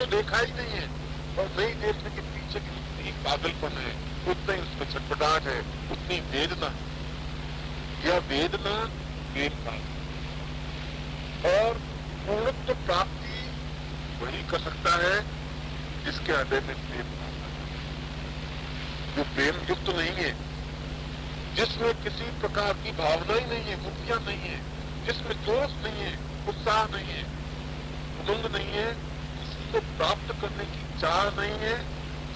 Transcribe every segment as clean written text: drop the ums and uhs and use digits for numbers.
तो देखा ही नहीं है, और नहीं देखने के पीछे की उतनी पागलपन है, उतना ही उसमें छटपटाहट है, उतनी वेदना है। यह वेदना प्रेम का, और पूर्णत्व प्राप्ति वही कर सकता है जिसके हृदय में प्रेम का, जो प्रेम युक्त नहीं है, जिसमें किसी प्रकार की भावना ही नहीं है, मुक्तियां नहीं है, जिसमें जोश नहीं है, उत्साह नहीं है, उमंग नहीं है, किसी को प्राप्त करने की चाह नहीं है,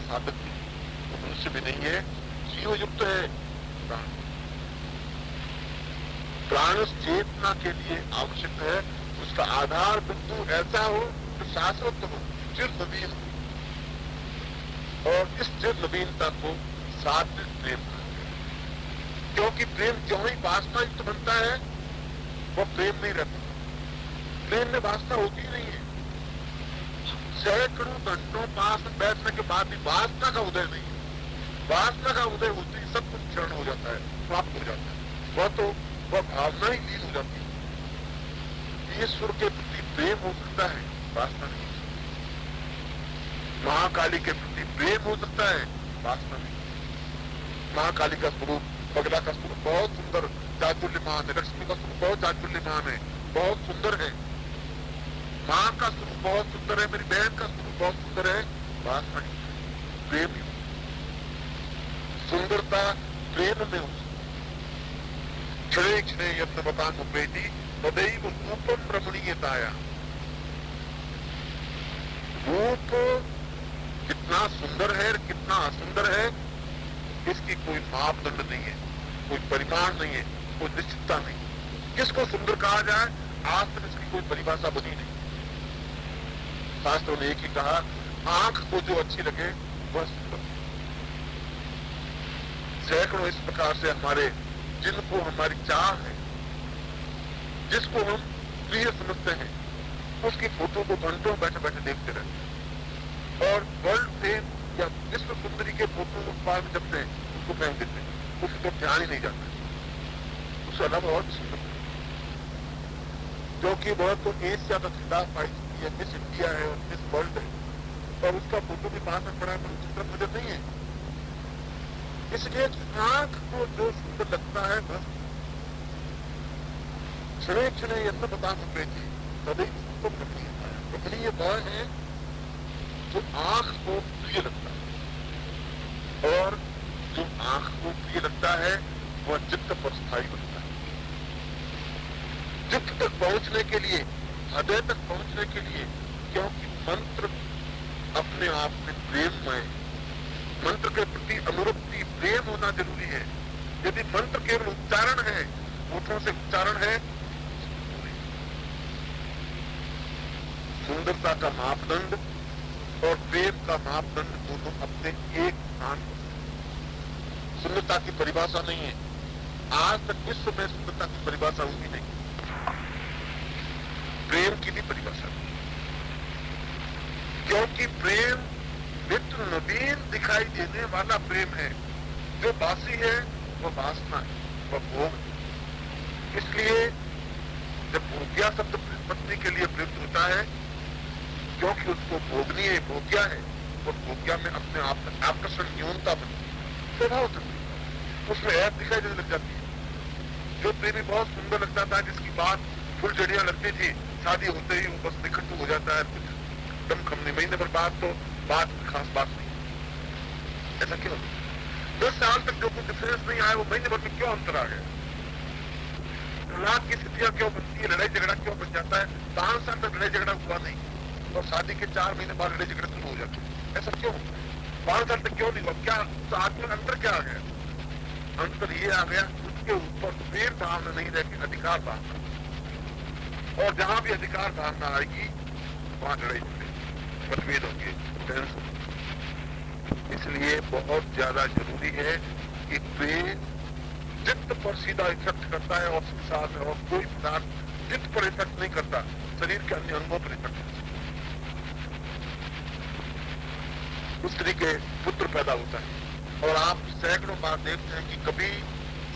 साधक नहीं है, मनुष्य भी नहीं है, जीव युक्त है। प्राण चेतना के लिए आवश्यक है उसका आधार बिंदु ऐसा हो जो शाश्वत हो, चिर नवीन हो, और इस चिर नवीनता को सात्विक प्रेम कहते हैं। क्योंकि प्रेम क्यों ही वासना युक्त बनता है, वह प्रेम नहीं रहता। प्रेम में वासना होती ही नहीं है। सैकड़ों घंटों पास में बैठने के बाद भी वासना का उदय नहीं है। वासना का उदय होते ही सब कुछ क्षरण हो जाता है, समाप्त हो जाता है, वह भावना ही लीन हो जाती है। ईश्वर के प्रति प्रेम हो सकता है, वासना नहीं। महाकाली के प्रति प्रेम हो सकता है, वासना नहीं। महाकाली का स्वरूप, बगला का स्वरूप बहुत सुंदर चातुर्यमान है, लक्ष्मी का स्वरूप बहुत चातुर्यमान है, बहुत सुंदर है, माँ का स्वरूप बहुत सुंदर है, मेरी बहन का स्वरूप बहुत सुंदर है, वासना नहीं, प्रेम ही। सुंदरता प्रेम में हो, क्षणे क्षणे यत्न बतान बेटी तदैव रूपम रमणीयताया। रूप कितना सुंदर है, कितना असुंदर है, इसकी कोई मापदंड नहीं है, कोई परिमाण नहीं है, कोई निश्चितता नहीं। किसको सुंदर कहा जाए, आज तक इसकी कोई परिभाषा बनी नहीं। शास्त्रों ने एक ही कहा, आंख को जो अच्छी लगे वह सुंदर। सैकड़ों इस प्रकार से हमारे, जिनको हमारी चाह है, जिसको हम प्रिय समझते हैं, उसकी फोटो को घंटों बैठे बैठे देखते रहते हैं, और वर्ल्ड फेम या विश्व सुंदरी के फोटो बार में जब उसको फेंक देते हैं, उसको तो ध्यान ही नहीं जाता, उसका अलावा और सुंदर, क्योंकि वह तो एशिया का खिताब पाई चुकी है, मिस इंडिया है और मिस वर्ल्ड है, और उसका फोटो भी पास में पड़ा है, पर उसकी तरफ नजर नहीं है। इसलिए आंख को जो सुंदर लगता है बस क्षणे क्षणे यत्न बता सकते थे, तभी उसको रमणीय वह है जो आंख को प्रिय लगता है, और जो आंख को प्रिय लगता है वह चित्त पर स्थायी बनता है। चित्त तक पहुंचने के लिए, हृदय तक पहुंचने के लिए, क्योंकि मंत्र अपने आप में प्रेममय, मंत्र के प्रति अनुरक्ति प्रेम होना जरूरी है। यदि मंत्र केवल उच्चारण है, होठों से उच्चारण है, सुंदरता का मापदंड और प्रेम का मापदंड दोनों अपने एक स्थान पर। सुंदरता की परिभाषा नहीं है, आज तक विश्व में सुंदरता की परिभाषा हुई नहीं, प्रेम की भी परिभाषा नहीं, क्योंकि प्रेम नित्य नवीन दिखाई देने वाला प्रेम है। जो बासी है वह वासना है, वह भोग है। इसलिए जब भोग्या शब्द पत्नी के लिए प्रयुक्त होता है, क्योंकि उसको भोगनी है, भोग्या है, और भोग्या में अपने आप आकर्षण न्यूनता बनती है, स्वभाव सकती है, उसमें ऐप दिखाई देने लग जाती है। जो प्रेमी बहुत सुंदर लगता था, जिसकी बात फुलझड़ियां लगती थी, शादी होते ही वो बस निकट हो जाता है, कुछ दम खमने महीने पर बात तो बात खास बात नहीं। ऐसा क्यों? 10 साल तक जो कुछ डिफरेंस नहीं आया, वो महीने भर में क्यों अंतर आ गया? तलाक की स्थितियां क्यों बनती है, लड़ाई झगड़ा क्यों बन जाता है? 5 साल तक लड़ाई झगड़ा हुआ नहीं, और शादी के 4 महीने बाद लड़ाई झगड़ा शुरू हो जाते हैं। ऐसा क्यों? 5 साल तक क्यों नहीं हुआ? क्या तो आत्मा में अंतर क्या आ गया? अंतर ये आ गया, उसके ऊपर प्रेम भावना नहीं रहती, अधिकार भावना, और जहां भी अधिकार भावना आएगी वहां लड़ाई होगी, मतभेद होंगे, टेंस होंगे। इसलिए बहुत ज्यादा जरूरी है कि प्रेम चित्त पर सीधा इफेक्ट करता है, और साथ और कोई पदार्थ चित्त पर इफेक्ट नहीं करता, शरीर के अन्य अंगों पर इफेक्ट करता है। स्त्री के पुत्र पैदा होता है, और आप सैकड़ों बार देखते हैं कि कभी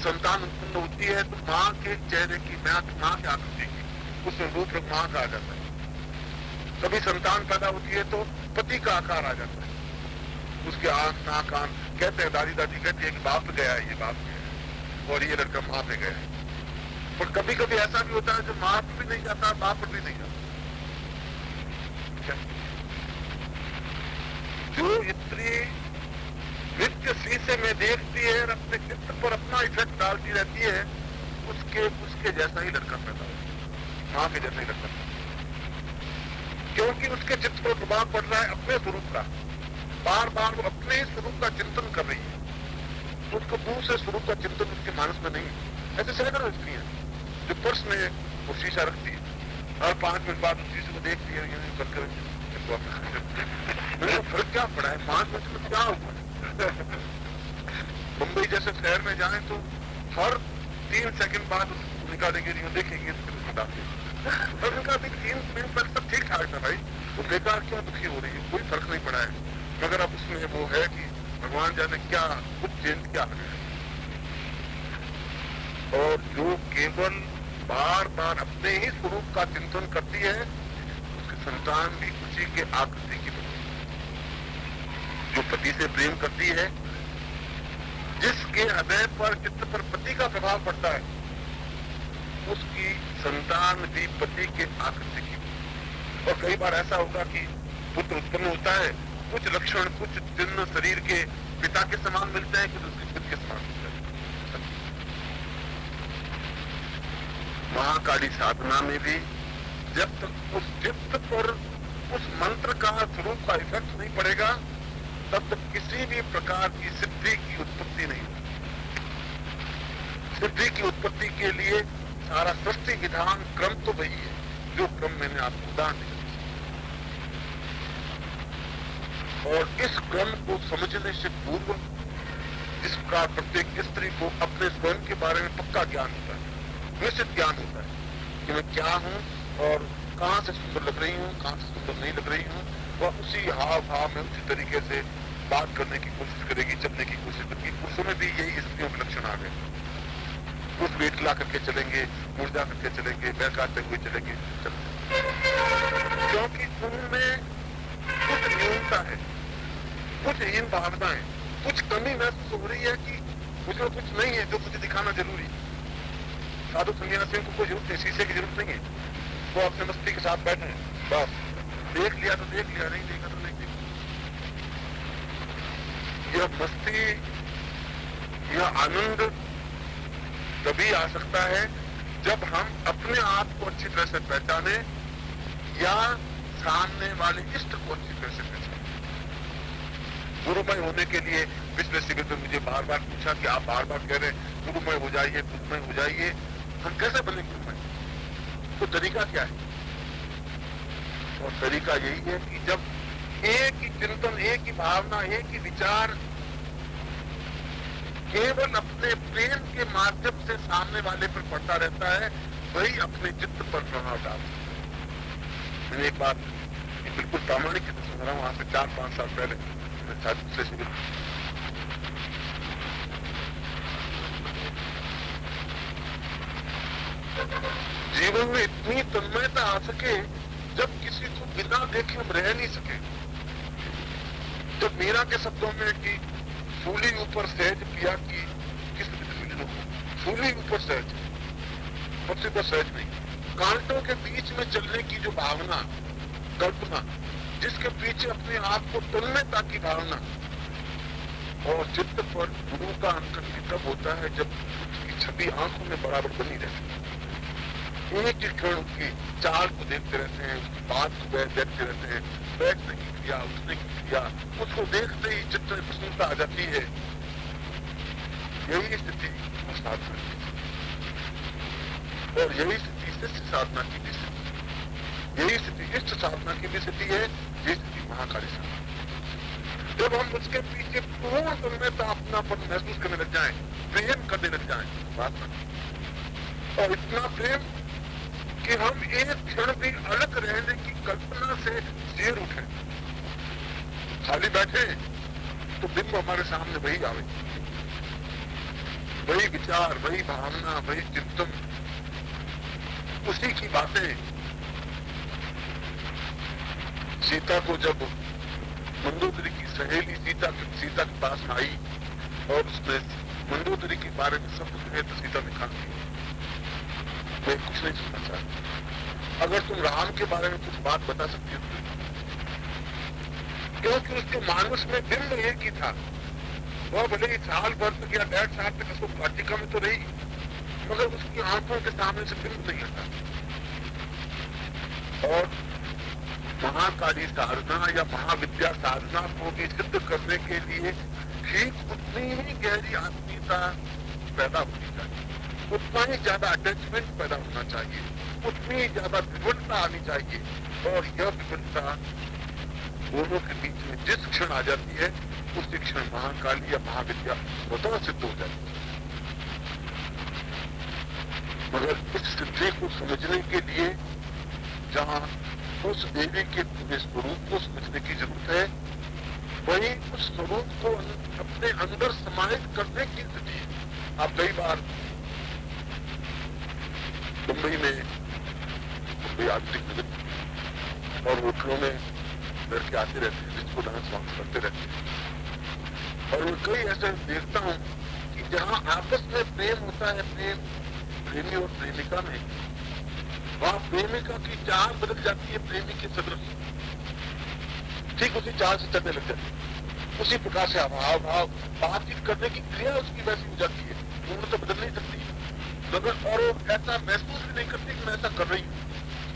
संतान उत्पन्न होती है तो माँ के चेहरे की, माँ की आकृति की, उसमें रूप माँ का आ जाता है। कभी संतान पैदा होती है तो पति का आकार आ जाता है, उसके आंख नाक कान। कहते हैं, दादी दादी कहती है कि बाप गया है, ये बाप गया है, और ये लड़का माँ पे गया है। पर कभी कभी ऐसा भी होता है जो माँ पे भी नहीं जाता, बाप पर भी नहीं जाता। जो स्त्री नित्य शीशे में देखती है और अपने चित्त पर अपना इफेक्ट डालती रहती है, उसके जैसा ही लड़का पैदा होगा, माँ के जैसा ही लड़का, क्योंकि उसके चित्त पर प्रभाव पड़ रहा है अपने स्वरूप का। बार बार वो अपने ही स्वरूप का चिंतन कर रही है, उसको दूसरे स्वरूप का चिंतन उसके मानस में नहीं है। ऐसे सैकड़ों स्त्रियां जो पर्स में वो शीशा रखती है और 5 मिनट बाद उस शीशे को देखती है, फर्क क्या पड़ा है, 5 मिनट में क्या हुआ। मुंबई जैसे शहर में जाए तो हर 3 सेकंड बाद निकालेंगे, देखेंगे, और उनका 3 मिनट तक सब ठीक ठाक था भाई, वो बेकार क्यों दुखी हो रही है, कोई फर्क नहीं पड़ा है। मगर अब उसमें वो है कि भगवान जाने क्या कुछ चेंज क्या है। और जो केवल बार बार अपने ही स्वरूप का चिंतन करती है, उसकी संतान भी उसी के आकृति की बनती है। जो पति से प्रेम करती है, जिसके हृदय पर चित्त पर पति का प्रभाव पड़ता है, उसकी संतान भी पति के आकृति की। और कई बार ऐसा होगा कि पुत्र उत्पन्न होता है, कुछ लक्षण कुछ चिन्ह शरीर के पिता के समान मिलते हैं, कुछ उसके पिता के समान मिलते हैं। महाकाली साधना में भी जब तक उस चित्त पर उस मंत्र का स्वरूप का इफेक्ट नहीं पड़ेगा, तब तक किसी भी प्रकार की सिद्धि की उत्पत्ति नहीं होगी। सिद्धि की उत्पत्ति के लिए सारा सृष्टि विधान क्रम तो वही है, जो क्रम मैंने आपको उदाहरण दिया। और इस क्रम को समझने से पूर्व जिसका प्रत्येक स्त्री को अपने स्वयं के बारे में पक्का ज्ञान होता है, निश्चित ज्ञान होता है कि मैं क्या हूँ और कहाँ से सुंदर लग रही हूँ, कहाँ से सुंदर नहीं लग रही हूँ, वह उसी हाव भाव में उसी तरीके से बात करने की कोशिश करेगी, चलने की कोशिश करेगी। पुरुषों में भी यही स्त्रियों के लक्षण आ गए, कुछ वेट ला करके चलेंगे, मुर्दा करके चलेंगे, बहकाते हुए चलेंगे, क्योंकि उनमें कुछ न्यूनता है, कुछ हीन भावनाएं, कुछ कमी महसूस हो रही है कि मुझे कुछ नहीं है जो मुझे दिखाना जरूरी। साधु सन्यासियों को कोई जरूरत नहीं, शीशे की जरूरत नहीं है, वो अपने मस्ती के साथ बैठे हैं, बस देख लिया तो देख लिया, नहीं देखा तो नहीं देखा। यह मस्ती, यह आनंद तभी आ सकता है जब हम अपने आप को अच्छी तरह से पहचाने या सामने वाले इष्ट को अच्छी तरह से पहचाने। गुरुमय होने के लिए पिछले शिविर में मुझे बार बार पूछा कि आप बार बार कह रहे हैं गुरुमय हो जाइए, गुरुमय हो जाइए, हम कैसे बने गुरुमय? तो तरीका क्या है? और तरीका यही है कि जब एक ही चिंतन, एक ही भावना, एक ही विचार केवल अपने प्रेम के माध्यम से सामने वाले पर पड़ता रहता है, वही अपने चित्त पर प्रभाव डालता है। मैंने एक बात बिल्कुल प्रामाणिक सुन रहा हूँ, वहां से 4-5 साल पहले दूसरे शिविर, जीवन में इतनी तन्मयता आ सके जब किसी को बिना देखे हम रह नहीं सके। जब मीरा के शब्दों में कि सूली ऊपर सहज किया कि किस सूली ऊपर सहज, पक्षी पर सहज नहीं, कांटों के बीच में चलने की जो भावना, कल्पना, जिसके पीछे अपने आप को तन्मयता की भावना, और चित्त पर गुरु का अंकन तब होता है जब उसकी छवि आंखों में बराबर बनी रहती है। एक ही क्षण उसकी चाल को देखते रहते हैं, उसकी बात को देखते रहते हैं, बैठने की क्रिया, उठने की क्रिया, उसको देखते ही चित्त में प्रसन्नता आ जाती है। यही स्थिति साधना की, और यही स्थिति शिष्ट साधना की भी स्थिति, यही स्थिति इष्ट साधना की भी स्थिति है, ये स्थिति महाकाली साधना। जब हम उसके पीछे पूर्ण तन्मयता, अपनापन महसूस करने लग जाएं, प्रेम करने लग जाएं, प्रार्थना, और इतना प्रेम कि हम एक क्षण भी अलग रहने की कल्पना से चीर उठे, खाली बैठे तो बिंब हमारे सामने वही आवे, वही विचार, वही भावना, वही चिंतन, उसी की बातें। सीता को जब मंदोदरी की सहेली सीता के पास आई और उसने मंदोदरी के बारे में सब कुछ तो सीता ने कहा मैं कुछ नहीं सुनना चाहती, अगर तुम राम के बारे में कुछ बात बता सकती हो तो। क्योंकि उसके मानस में बिंब एक ही था, वह भले ही साल भर तक या 1.5 साल तक उसको वाटिका में तो रही, मगर उसकी आंखों के सामने से बिंब नहीं हटा। और महाकाली साधना या महाविद्या साधना को भी सिद्ध करने के लिए ठीक उतनी ही गहरी आत्मीयता पैदा होनी चाहिए, उतना ही ज्यादा अटैचमेंट पैदा होना चाहिए, उतनी ही ज्यादा विभिन्नता आनी चाहिए। और यह विभिन्नता दोनों के बीच में जिस क्षण आ जाती है उसी क्षण महाकाली या महाविद्या स्वतः सिद्ध हो जाती है। मगर इस सिद्धि को समझने के लिए जहां उस देवी के पूरे स्वरूप को समझने की जरूरत है, वही उस स्वरूप को अपने अंदर समाहित करने की स्थिति। आप कई बार मुंबई में मुंबई आधुनिक नगर और होटलों में लड़के आते रहते हैं, जिसको डांस वांस करते रहते हैं, और मैं कई ऐसे देखता हूं कि जहां आपस में प्रेम होता है, प्रेमी और प्रेमिका में, वहां प्रेमिका की चाल बदल जाती है प्रेमी के सदृश, ठीक उसी चाल से चलने लग जाती है, उसी प्रकार से हाव भाव बातचीत करने की क्रिया उसकी वैसी हो जाती है, उम्र तो बदल नहीं सकती, मगर और वो ऐसा महसूस भी नहीं करती कि मैं ऐसा कर रही हूँ।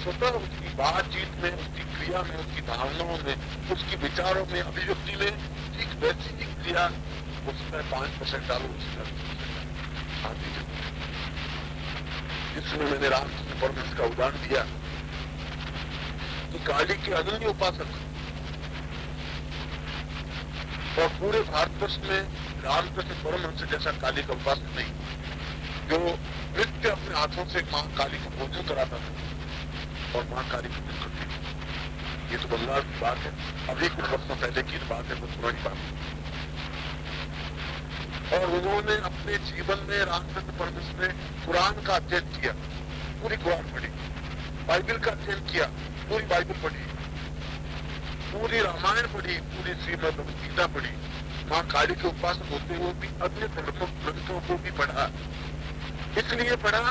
स्वतः उसकी बातचीत में, उसकी क्रिया में, उसकी भावनाओं में, उसकी विचारों में, अभिव्यक्ति में ठीक वैसी ही क्रिया उसमें 5% डालो, उसमें आती है। जिसमें मैंने रामकृष्ण परमहंस का उदाहरण दिया कि काली के अनन्य उपासक और पूरे भारतवर्ष में रामकृष्ण परमहंस जैसा काली का उपासक नहीं, जो नित्य अपने हाथों से मां काली को भोजन कराता था और मां काली को पूजन करती थी। ये तो बंगाल की बात है, अभी कुछ वर्षों पहले की बात है, बहुत पुरानी बात है। और उन्होंने अपने जीवन में रामकृष्ण परमहंस ने कुरान का अध्ययन किया, पूरी कुरान पढ़ी, बाइबल का अध्ययन किया, पूरी बाइबल पढ़ी, पूरी रामायण पढ़ी, पूरी श्रीमद् गीता पढ़ी, मां काली के उपासक होते हुए भी अन्य ग्रंथों को भी पढ़ा। इसलिए पढ़ा,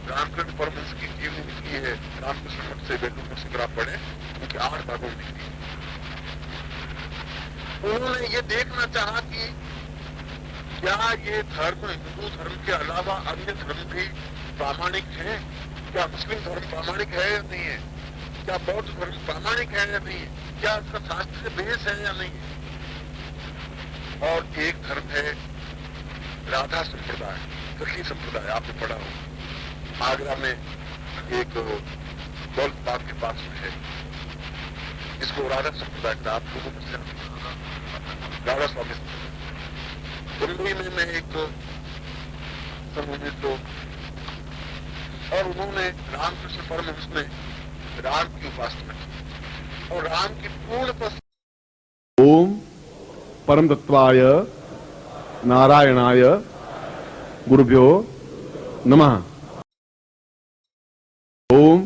रामकृष्ण परमहंस की जीवनी लिखी है, रामकृष्ण मठ से बेलूर मठ से अगर आप पढ़े, उनके 8 भागों में लिखी। उन्होंने ये देखना चाहा कि क्या ये धर्म हिंदू धर्म के अलावा अन्य धर्म भी प्रामाणिक है, क्या मुस्लिम धर्म प्रामाणिक है या नहीं है, क्या बौद्ध धर्म प्रामाणिक है या नहीं है, क्या इसका शास्त्रीय बेस है या नहीं है। और एक धर्म है राधा संप्रदाय, सखी संप्रदाय, आपने पढ़ा हो, आगरा में एक दौलत बाग के पास में है, जिसको राधा संप्रदाय का आप लोगों में से राधा स्वामी। मुंबई में मैं एक संबंधित लोग, और उन्होंने रामकृष्ण परमहंस ने राम की उपासना की और राम की पूर्ण ओम परम तत्वाय नारायणाय गुरुभ्यो नमः। ओम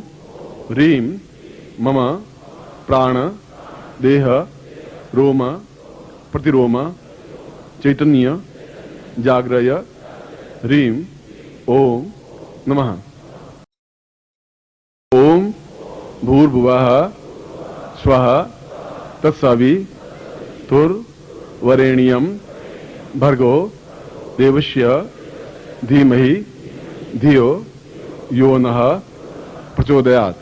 ह्रीं मम प्राण देह रोम प्रतिरोम चैतन्य जाग्रय ह्रीं ओम नमः। ओम भूर्भुवः स्वः तत्सवितुर्वरेण्यं भर्गो देवस्य धीमहि धियो यो नः प्रचोदयात्।